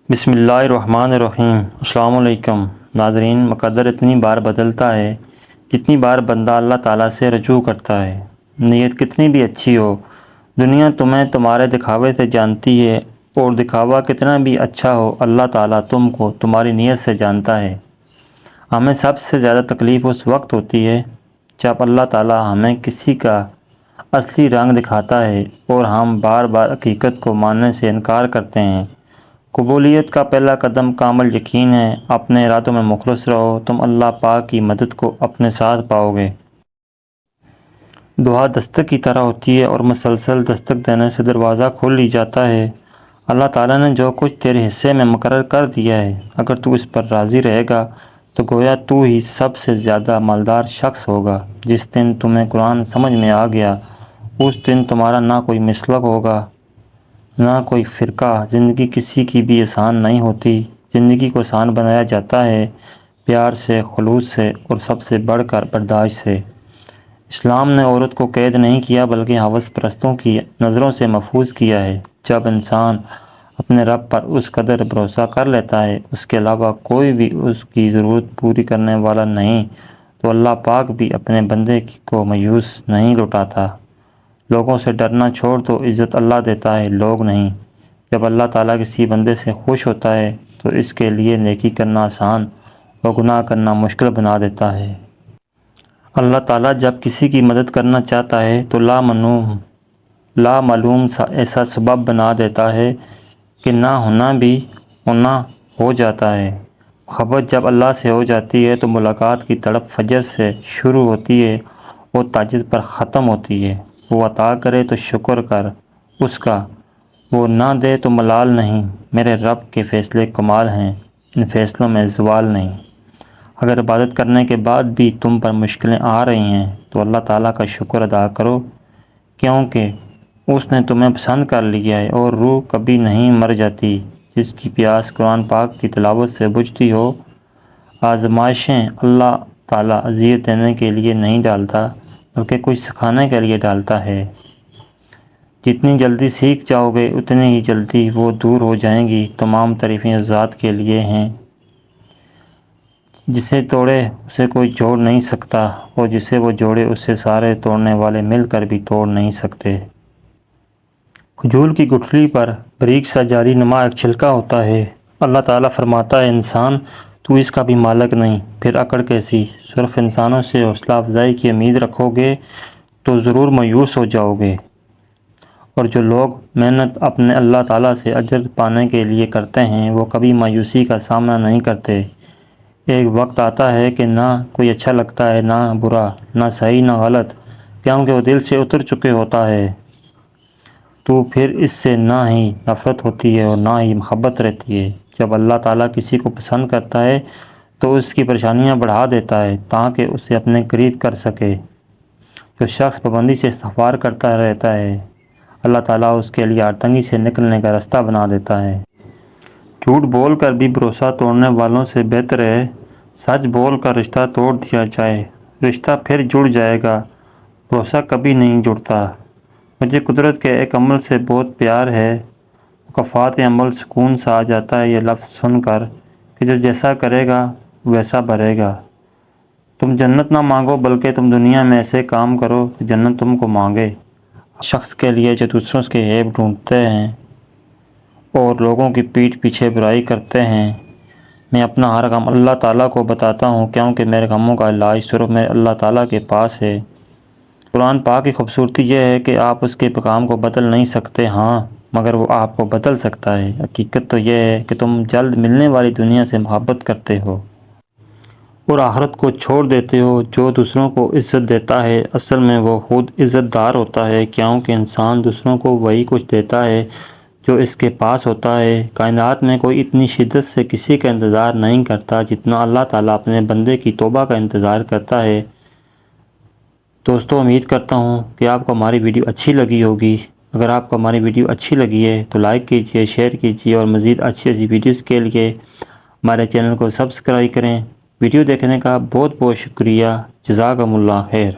بسم اللہ الرحمن الرحیم۔ السلام علیکم ناظرین، مقدر اتنی بار بدلتا ہے جتنی بار بندہ اللہ تعالیٰ سے رجوع کرتا ہے۔ نیت کتنی بھی اچھی ہو، دنیا تمہیں تمہارے دکھاوے سے جانتی ہے، اور دکھاوا کتنا بھی اچھا ہو، اللہ تعالیٰ تم کو تمہاری نیت سے جانتا ہے۔ ہمیں سب سے زیادہ تکلیف اس وقت ہوتی ہے جب اللہ تعالیٰ ہمیں کسی کا اصلی رنگ دکھاتا ہے اور ہم بار بار حقیقت کو ماننے سے انکار کرتے ہیں۔ قبولیت کا پہلا قدم کامل یقین ہے۔ اپنے ارادوں میں مخلص رہو، تم اللہ پاک کی مدد کو اپنے ساتھ پاؤ گے۔ دعا دستک کی طرح ہوتی ہے اور مسلسل دستک دینے سے دروازہ کھول ہی جاتا ہے۔ اللہ تعالیٰ نے جو کچھ تیرے حصے میں مقرر کر دیا ہے، اگر تو اس پر راضی رہے گا تو گویا تو ہی سب سے زیادہ مالدار شخص ہوگا۔ جس دن تمہیں قرآن سمجھ میں آ گیا، اس دن تمہارا نہ کوئی مسلک ہوگا نہ کوئی فرقہ۔ زندگی کسی کی بھی آسان نہیں ہوتی۔ زندگی کو آسان بنایا جاتا ہے پیار سے، خلوص سے، اور سب سے بڑھ کر برداشت سے۔ اسلام نے عورت کو قید نہیں کیا بلکہ ہوس پرستوں کی نظروں سے محفوظ کیا ہے۔ جب انسان اپنے رب پر اس قدر بھروسہ کر لیتا ہے اس کے علاوہ کوئی بھی اس کی ضرورت پوری کرنے والا نہیں، تو اللہ پاک بھی اپنے بندے کو مایوس نہیں لوٹاتا۔ لوگوں سے ڈرنا چھوڑ دو، عزت اللہ دیتا ہے، لوگ نہیں۔ جب اللہ تعالیٰ کسی بندے سے خوش ہوتا ہے تو اس کے لیے نیکی کرنا آسان اور گناہ کرنا مشکل بنا دیتا ہے۔ اللہ تعالیٰ جب کسی کی مدد کرنا چاہتا ہے تو لا معلوم سا ایسا سبب بنا دیتا ہے کہ نہ ہونا بھی ہونا ہو جاتا ہے۔ محبت جب اللہ سے ہو جاتی ہے تو ملاقات کی تڑپ فجر سے شروع ہوتی ہے اور تہجد پر ختم ہوتی ہے۔ وہ عطا کرے تو شکر کر اس کا، وہ نہ دے تو ملال نہیں۔ میرے رب کے فیصلے کمال ہیں، ان فیصلوں میں زوال نہیں۔ اگر عبادت کرنے کے بعد بھی تم پر مشکلیں آ رہی ہیں تو اللہ تعالیٰ کا شکر ادا کرو، کیونکہ اس نے تمہیں پسند کر لیا ہے، اور روح کبھی نہیں مر جاتی جس کی پیاس قرآن پاک کی تلاوت سے بجھتی ہو۔ آزمائشیں اللہ تعالیٰ اذیت دینے کے لیے نہیں ڈالتا بلکہ کچھ سکھانے کے لیے ڈالتا ہے۔ جتنی جلدی سیکھ جاؤ گے اتنی ہی جلدی وہ دور ہو جائیں گی۔ تمام تعریفیں اس ذات کے لیے ہیں جسے توڑے اسے کوئی جوڑ نہیں سکتا، اور جسے وہ جوڑے اسے سارے توڑنے والے مل کر بھی توڑ نہیں سکتے۔ کھجور کی گٹھلی پر باریک سا جاری نما ایک چھلکا ہوتا ہے۔ اللہ تعالیٰ فرماتا ہے انسان تو اس کا بھی مالک نہیں، پھر اکڑ کیسی؟ صرف انسانوں سے حوصلہ افزائی کی امید رکھو گے تو ضرور مایوس ہو جاؤ گے۔ اور جو لوگ محنت اپنے اللہ تعالیٰ سے اجر پانے کے لیے کرتے ہیں وہ کبھی مایوسی کا سامنا نہیں کرتے۔ ایک وقت آتا ہے کہ نہ کوئی اچھا لگتا ہے، نہ برا، نہ صحیح نہ غلط، کیونکہ وہ دل سے اتر چکے ہوتا ہے۔ تو پھر اس سے نہ ہی نفرت ہوتی ہے اور نہ ہی محبت رہتی ہے۔ جب اللہ تعالیٰ کسی کو پسند کرتا ہے تو اس کی پریشانیاں بڑھا دیتا ہے تاکہ اسے اپنے قریب کر سکے۔ جو شخص پابندی سے استغفار کرتا رہتا ہے اللہ تعالیٰ اس کے لیے ہر تنگی سے نکلنے کا راستہ بنا دیتا ہے۔ جھوٹ بول کر بھی بھروسہ توڑنے والوں سے بہتر ہے سچ بول کر رشتہ توڑ دیا جائے۔ رشتہ پھر جڑ جائے گا، بھروسہ کبھی نہیں جڑتا۔ مجھے قدرت کے ایک عمل سے بہت پیار ہے، مکافات عمل سکون سا آ جاتا ہے یہ لفظ سن کر کہ جو جیسا کرے گا ویسا بھرے گا۔ تم جنت نہ مانگو بلکہ تم دنیا میں ایسے کام کرو کہ جنت تم کو مانگے۔ شخص کے لیے جو دوسروں کے عیب ڈھونڈتے ہیں اور لوگوں کی پیٹھ پیچھے برائی کرتے ہیں، میں اپنا ہر غم اللہ تعالیٰ کو بتاتا ہوں، کیونکہ میرے غموں کا علاج صرف میرے اللہ تعالیٰ کے پاس ہے۔ قرآن پاک کی خوبصورتی یہ ہے کہ آپ اس کے پیغام کو بدل نہیں سکتے، ہاں مگر وہ آپ کو بدل سکتا ہے۔ حقیقت تو یہ ہے کہ تم جلد ملنے والی دنیا سے محبت کرتے ہو اور آخرت کو چھوڑ دیتے ہو۔ جو دوسروں کو عزت دیتا ہے اصل میں وہ خود عزت دار ہوتا ہے، کیونکہ انسان دوسروں کو وہی کچھ دیتا ہے جو اس کے پاس ہوتا ہے۔ کائنات میں کوئی اتنی شدت سے کسی کا انتظار نہیں کرتا جتنا اللہ تعالیٰ اپنے بندے کی توبہ کا انتظار کرتا ہے۔ دوستو، امید کرتا ہوں کہ آپ کو ہماری ویڈیو اچھی لگی ہوگی۔ اگر آپ کو ہماری ویڈیو اچھی لگی ہے تو لائک کیجئے، شیئر کیجئے، اور مزید اچھی ویڈیوز کے لیے ہمارے چینل کو سبسکرائب کریں۔ ویڈیو دیکھنے کا بہت بہت شکریہ۔ جزاکم اللہ خیر۔